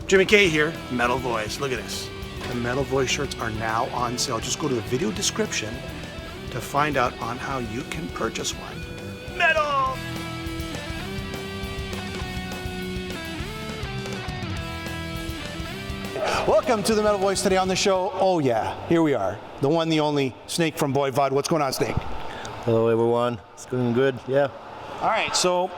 Jimmy K here, Metal Voice. Look at this. The Metal Voice shirts are now on sale. Just go to the video description to find out on how you can purchase one. Metal! Welcome to the Metal Voice. Today on the show. Oh yeah, here we are. The one, the only, Snake from Voivod. What's going on, Snake? Hello everyone. It's going good, yeah. All right, so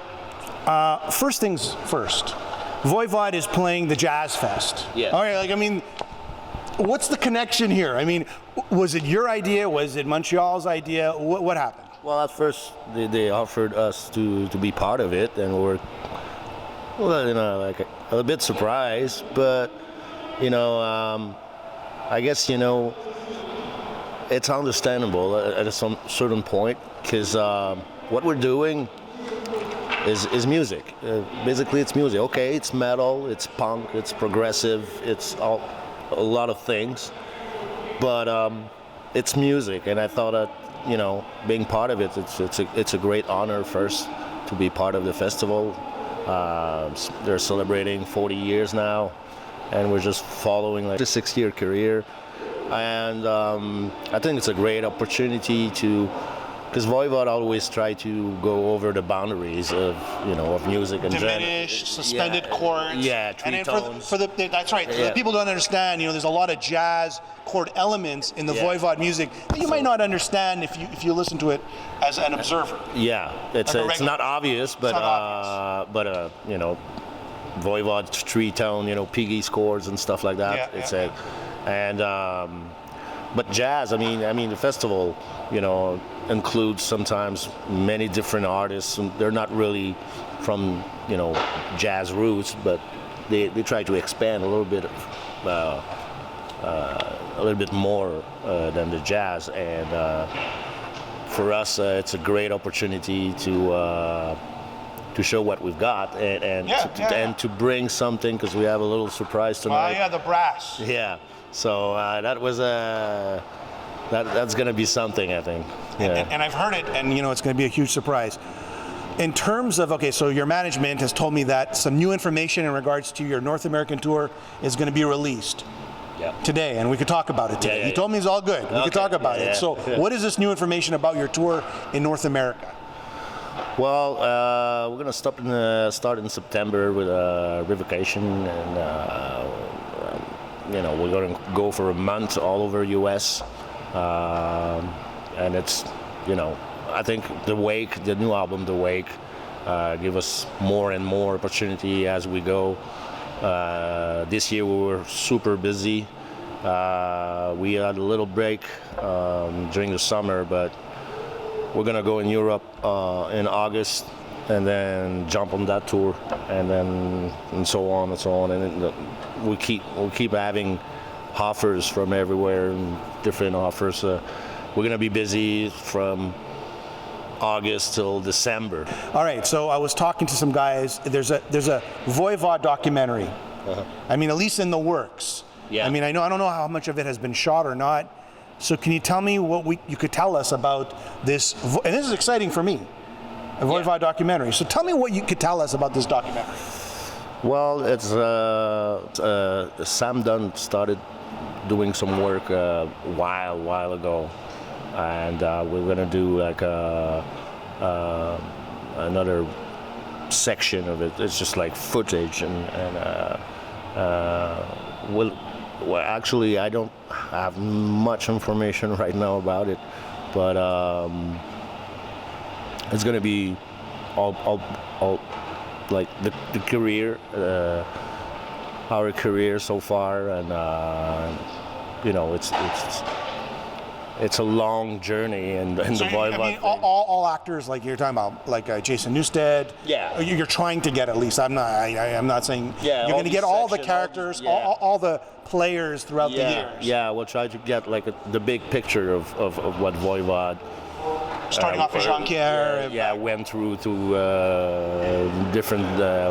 first things first. Voivod is playing the Jazz Fest. Yeah. All right, what's the connection here? Was it your idea? Was it Montreal's idea? What happened? Well, at first they offered us to be part of it, and we're a bit surprised, but I guess it's understandable at some certain point, because what we're doing is music. Basically, it's music. Okay, it's metal, it's punk, it's progressive, it's a lot of things, but it's music, and I thought that being part of it, it's a great honor first to be part of the festival. They're celebrating 40 years now, and we're just following a 6-year career, and I think it's a great opportunity because Voivod always try to go over the boundaries of music and diminished, suspended chords. Yeah, tritones. That's right. For the people don't understand, there's a lot of jazz chord elements in the Voivod music that you might not understand if you listen to it as an observer. Yeah, it's not obvious, but Voivod tritone, Piggy's chords and stuff like that. But jazz, the festival, includes sometimes many different artists, and they're not really from, jazz roots, but they try to expand a little bit more than the jazz, and for us, it's a great opportunity to show what we've got and to bring something, because we have a little surprise tonight. Oh yeah, the brass. Yeah. So that was that's going to be something, I think. Yeah. And I've heard it, and it's going to be a huge surprise. In terms of, so your management has told me that some new information in regards to your North American tour is going to be released today, and we could talk about it today. He told me it's all good. We could talk about it. So what is this new information about your tour in North America? Well, we're going to start in September with Revocation, and we're going to go for a month all over U.S. And it's, I think the new album, The Wake, give us more and more opportunity as we go. This year we were super busy. We had a little break during the summer, but we're going to go in Europe in August, and then jump on that tour, and so on and so on, and we'll keep having offers from everywhere, and different offers. We're gonna be busy from August till December. All right. So I was talking to some guys. There's a Voivod documentary. At least in the works. Yeah. I don't know how much of it has been shot or not. So can you tell me what you could tell us about this? And this is exciting for me. A Voivod documentary. So tell me what you could tell us about this documentary. Well, it's Sam Dunn started doing some work a while ago, and we're gonna do like another section of it. It's just like footage, and well, actually, I don't have much information right now about it, but it's gonna be all like the career, our career so far, and it's a long journey, and So the Voivod. all actors, like you're talking about, like Jason Newsted. Yeah. You're trying to get, at least. I'm not saying. Yeah, you're going to get all the characters, all the players throughout the years. Yeah, we'll try to get like the big picture of what Voivod. Starting off with Jean-Pierre. Went through to different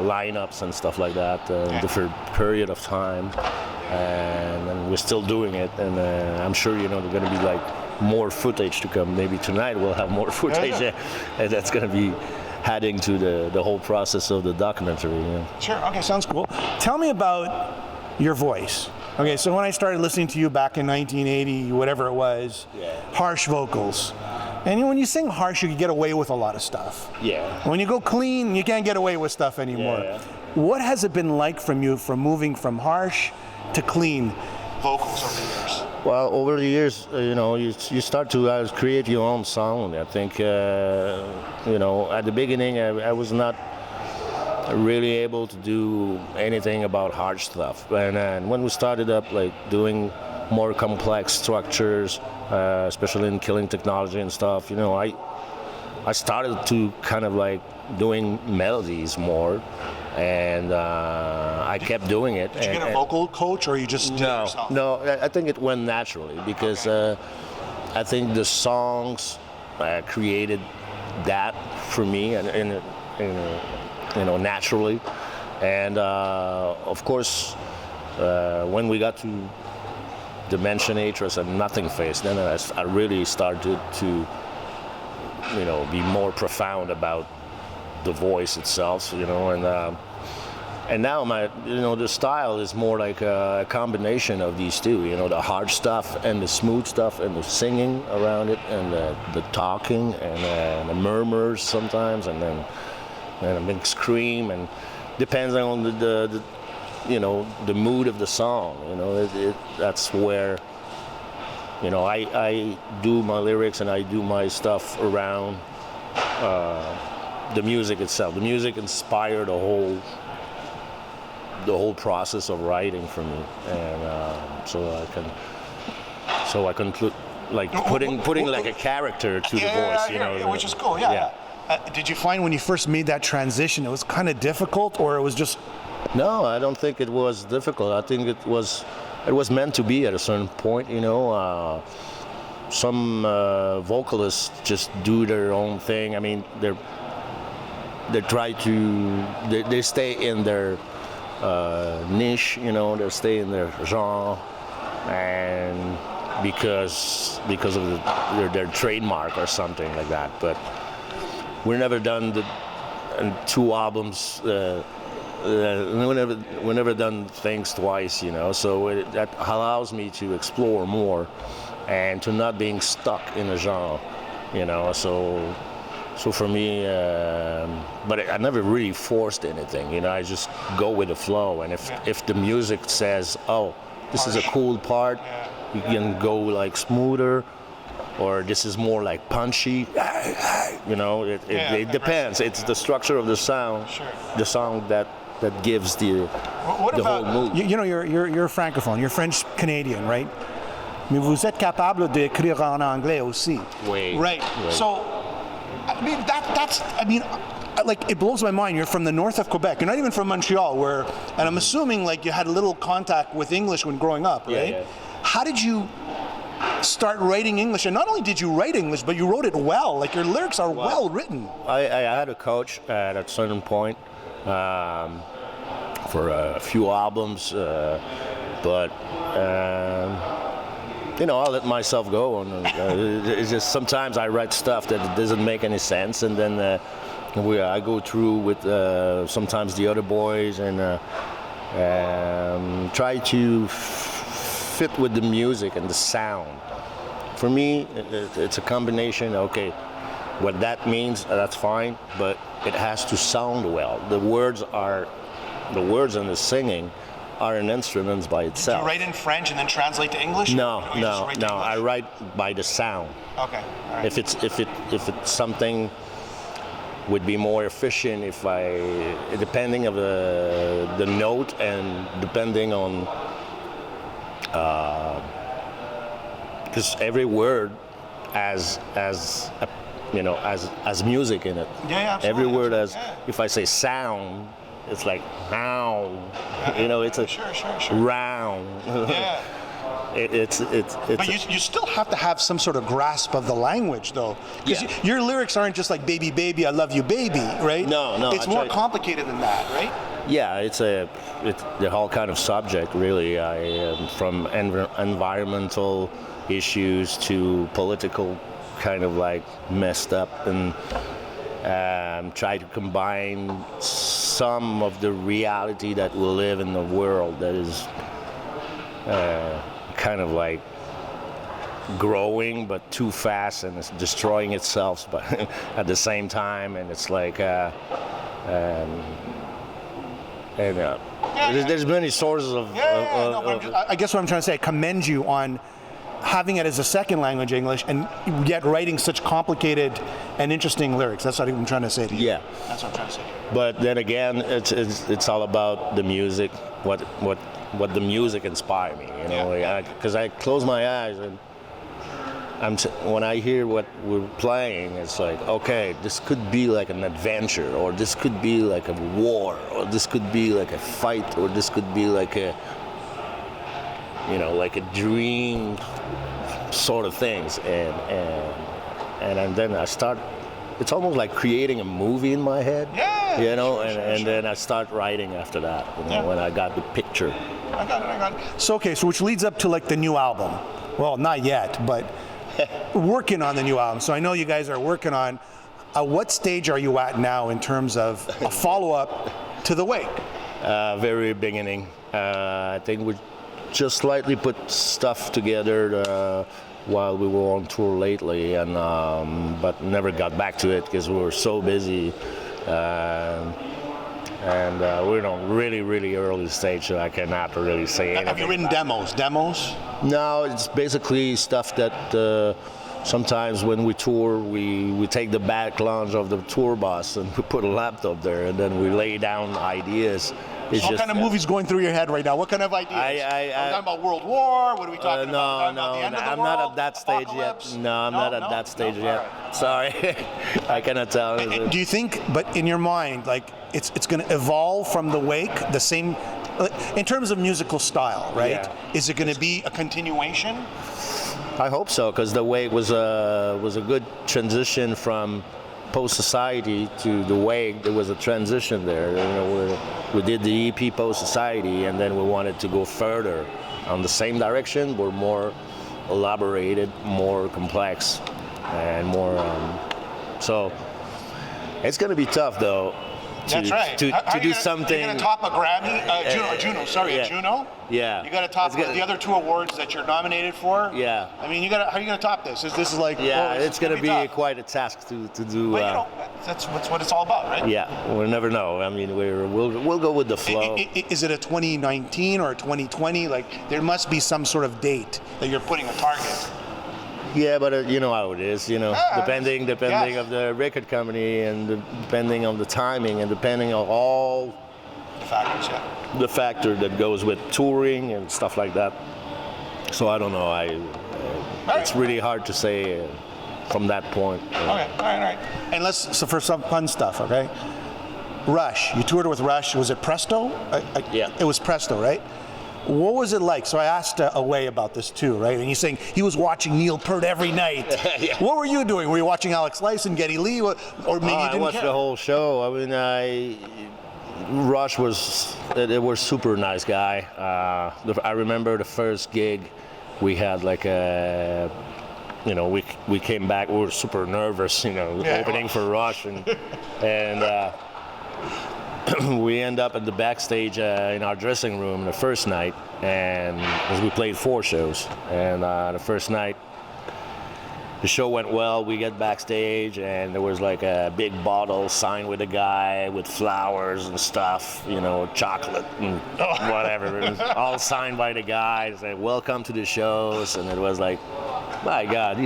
lineups and stuff like that, different period of time, and we're still doing it, and I'm sure there's going to be like more footage to come. Maybe tonight we'll have more footage, and that's going to be adding to the whole process of the documentary. Sure. Okay, sounds cool. Tell me about your voice. Okay, so when I started listening to you back in 1980, whatever it was, harsh vocals. And when you sing harsh, you can get away with a lot of stuff. Yeah. When you go clean, you can't get away with stuff anymore. Yeah. What has it been like from you from moving from harsh to clean vocals over the years? Well, over the years, you start to create your own sound. I think, at the beginning, I was not really able to do anything about hard stuff. And when we started up, like doing more complex structures, especially in killing technology and stuff, I started to kind of like doing melodies more, and I kept doing it. Did you get a vocal coach, or you just did it yourself? No, I think it went naturally because I think the songs created that for me, and naturally. And of course, when we got to Dimension Atras and Nothing Face, then I really started to, be more profound about the voice itself, and now the style is more like a combination of these two, the hard stuff and the smooth stuff and the singing around it and the talking and the murmurs sometimes, and then a big scream, and depends on the mood of the song. That's where I do my lyrics and I do my stuff around the music itself. The music inspired the whole process of writing for me, and so I can like putting like a character to the voice. Which is cool. Yeah. Did you find when you first made that transition, it was kind of difficult, or it was just? No, I don't think it was difficult. I think it was meant to be at a certain point. Some vocalists just do their own thing. I mean, they stay in their niche. They stay in their genre, and because of their trademark or something like that. But we've never done two albums. We never done things twice, So that allows me to explore more, and to not being stuck in a genre, So for me, but I never really forced anything, I just go with the flow. And if the music says, oh, this is a cool part, you can go like smoother, or this is more like punchy, it depends. It's the structure of the sound, the song that gives the whole mood. You're francophone, you're French Canadian, right? Mais vous êtes capable d'écrire en anglais aussi. Oui. Right. So, like, it blows my mind. You're from the north of Quebec. You're not even from Montreal, and I'm assuming like you had a little contact with English when growing up, right? Yeah. How did you start writing English? And not only did you write English, but you wrote it well. Like, your lyrics are well written. I had a coach at a certain point for a few albums, but I'll let myself go. And it's just sometimes I write stuff that doesn't make any sense, and then I go through with sometimes the other boys and try to fit with the music and the sound. For me, it's a combination. Okay, what that means, that's fine, but it has to sound well. The words and the singing are an instrument by itself. Do you write in French and then translate to English? No. I write by the sound. Okay. All right. If it's something would be more efficient depending of the note and depending on because every word has music in it. Yeah, absolutely. Every word has. If I say sound, it's like now, it's a sure. round. Yeah. It's. But you still have to have some sort of grasp of the language, though, because your lyrics aren't just like "baby, baby, I love you, baby," right? No. It's more complicated than that, right? Yeah, it's the whole kind of subject, really. From environmental issues to political, kind of like messed up, and try to combine some of the reality that we live in the world that is kind of like growing but too fast, and it's destroying itself but at the same time, and it's like there's many sources of, I guess what I'm trying to say, I commend you on having it as a second language English and yet writing such complicated and interesting lyrics. That's what I'm trying to say to you. Yeah, that's what I'm trying to say. But then again, it's all about the music, what the music inspired me, you know, because I close my eyes and when I hear what we're playing, it's like, okay, this could be like an adventure, or this could be like a war, or this could be like a fight, or this could be like a, you know, like a dream sort of things, and then I start. It's almost like creating a movie in my head, you know, and then I start writing after that, you know, when I got the picture. I got it. So which leads up to like the new album. Well, not yet, but working on the new album. So I know you guys are working on. What stage are you at now in terms of a follow-up to The Wake? Very beginning. I think we just slightly put stuff together while we were on tour lately, and but never got back to it because we were so busy. And we're in a really, really early stage, so I cannot really say anything. Have you written demos? No, it's basically stuff that sometimes when we tour, we take the back lounge of the tour bus and we put a laptop there, and then we lay down ideas. What kind of movies going through your head right now? What kind of ideas? Are we talking about World War? What are we talking about? No, the end of the I'm world? not at that stage yet. No, I'm not at that stage yet. Right. Sorry, I cannot tell. Do you think, but in your mind, like it's going to evolve from The Wake, the same, in terms of musical style, right? Yeah. Is it going to be a continuation? I hope so, because The Wake was a good transition from Post-Society to The Wake. There was a transition there. You know, we did the EP Post-Society, and then we wanted to go further on the same direction, but more elaborated, more complex, and more. So it's going to be tough, though. That's right. To do something. You're going to top a Grammy? Juno. Yeah. You got to top the other two awards that you're nominated for. Yeah. I mean, how are you going to top this? This is like. Yeah, oh, it's going to be tough. quite a task to do. But you know, that's what it's all about, right? Yeah, we'll never know. I mean, we'll go with the flow. Is it a 2019 or a 2020? Like, there must be some sort of date that you're putting a target. Yeah, but you know how it is, you know, depending of the record company, and depending on the timing, and depending on all the factors, the factor that goes with touring and stuff like that. So I don't know. It's really hard to say from that point. Okay, all right. And so for some fun stuff, okay? Rush, you toured with Rush. Was it Presto? Yeah. It was Presto, right? What was it like? So I asked Away about this too, right? And he's saying he was watching Neil Peart every night. Yeah. What were you doing? Were you watching Alex Lifeson, Geddy Lee, or maybe you didn't I watched care? the whole show. I mean, Rush was super nice guy. I remember the first gig we had, like a. You know, we came back. We were super nervous. You know, opening for Rush, and we end up at the backstage in our dressing room the first night, and because we played 4 shows, and the first night the show went well. We get backstage, and there was like a big bottle signed with a guy with flowers and stuff, you know, chocolate and whatever. It was all signed by the guy. It said, "Welcome to the shows," and it was like, my God,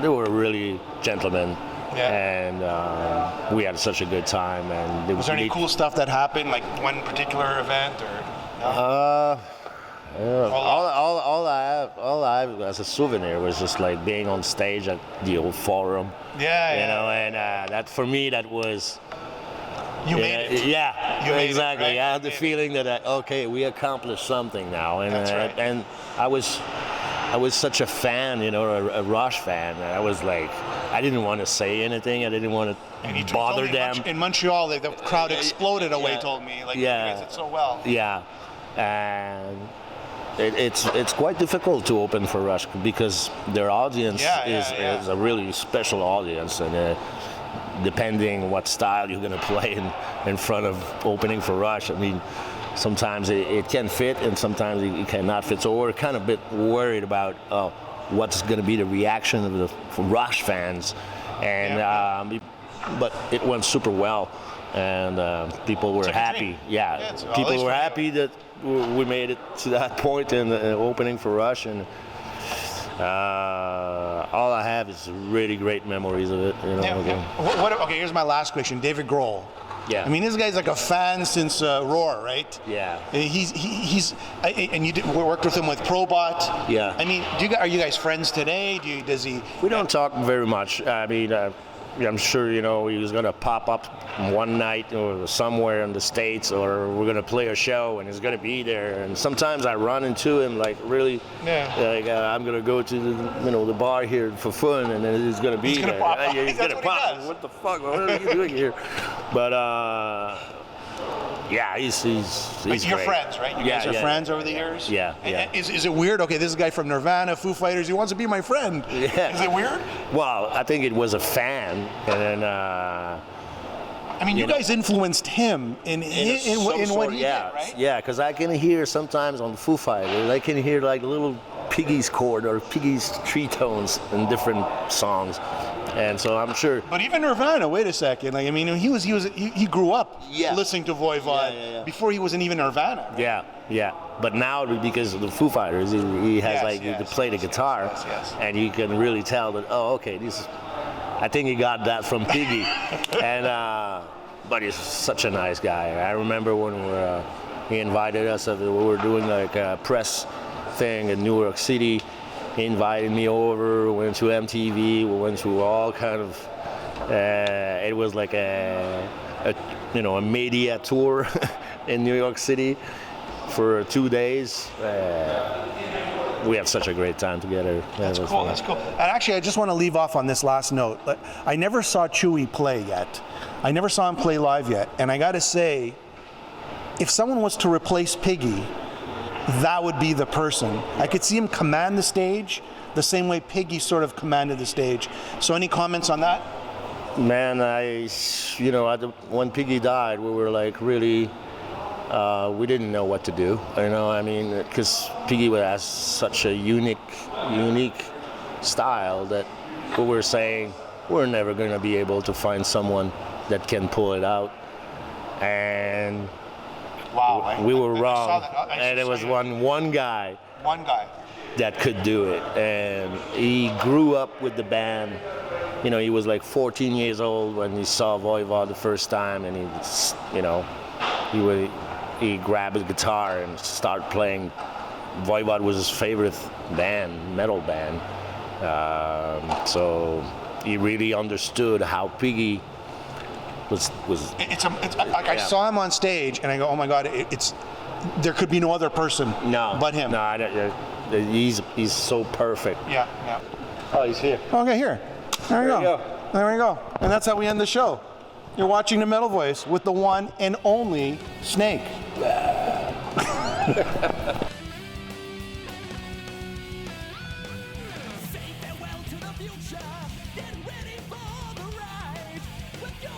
they were really gentlemen. Yeah. And we had such a good time. And was there any cool stuff that happened, like one particular event, or? All I have as a souvenir was just like being on stage at the old Forum. Yeah. You know, and that for me that was. You made it. Yeah. You made exactly. It, right? I had the feeling that we accomplished something now, and That's right. And I was such a fan, you know, a Rush fan, and I was like, I didn't want to say anything. I didn't want to bother them. In Montreal, the crowd exploded. Away told me, like, you guys did so well. Yeah, and it's quite difficult to open for Rush because their audience is a really special audience, and depending what style you're gonna play in front of opening for Rush. I mean, sometimes it can fit and sometimes it cannot fit. So we're kind of a bit worried about what's gonna be the reaction of the Rush fans, and but it went super well, and people were happy. Yeah, people were happy that we made it to that point in the opening for Rush, and all I have is really great memories of it. You know. Okay, here's my last question. David Grohl. Yeah. I mean, this guy's like a fan since Roar, right? Yeah. And and you worked with him with Probot. Yeah. I mean, are you guys friends today? Does he? We don't talk very much. I mean, I'm sure he was gonna pop up one night or somewhere in the States, or we're gonna play a show and he's gonna be there. And sometimes I run into him like really, I'm gonna go to the bar here for fun, and then he's gonna be there. He's gonna pop. What the fuck? What are you doing here? But he's You're great. friends, right? You guys are friends over the years? Yeah. Is it weird? Okay, this is a guy from Nirvana, Foo Fighters. He wants to be my friend. Yeah. Is it weird? Well, I think it was a fan, and then. I mean, you guys influenced him in what he did, right? Yeah, because I can hear sometimes on Foo Fighters, I can hear like little Piggy's chord or Piggy's tree tones in different songs. And so I'm sure. But even Nirvana, wait a second. Like, I mean, he grew up listening to Voivod before he wasn't even Nirvana. Right? Yeah. But now, because of the Foo Fighters, he has to play the guitar, and you can really tell that. Oh, okay, I think he got that from Piggy. And but he's such a nice guy. I remember when he invited us. We were doing like a press thing in New York City. He invited me over, went to MTV, we went to all kind of, it was like a media tour in New York City for 2 days. We had such a great time together. That's cool. And actually, I just want to leave off on this last note. I never saw Chewy play yet. I never saw him play live yet. And I got to say, if someone was to replace Piggy, that would be the person. I could see him command the stage the same way Piggy sort of commanded the stage. So any comments on that? Man, when Piggy died, we were like really, we didn't know what to do. I mean, because Piggy has such a unique style that we were saying we're never going to be able to find someone that can pull it out. And wow, we were wrong, and it was one guy that could do it, and he grew up with the band. He was like 14 years old when he saw Voivod the first time, and he grabbed his guitar and started playing. Voivod was his favorite band, metal band, so he really understood how Piggy was. I saw him on stage, and I go, oh my God, there could be no other person but him. No, he's so perfect. Yeah. Oh, he's here. Okay, here. There we go. There we go. And that's how we end the show. You're watching The Metal Voice with the one and only Snake.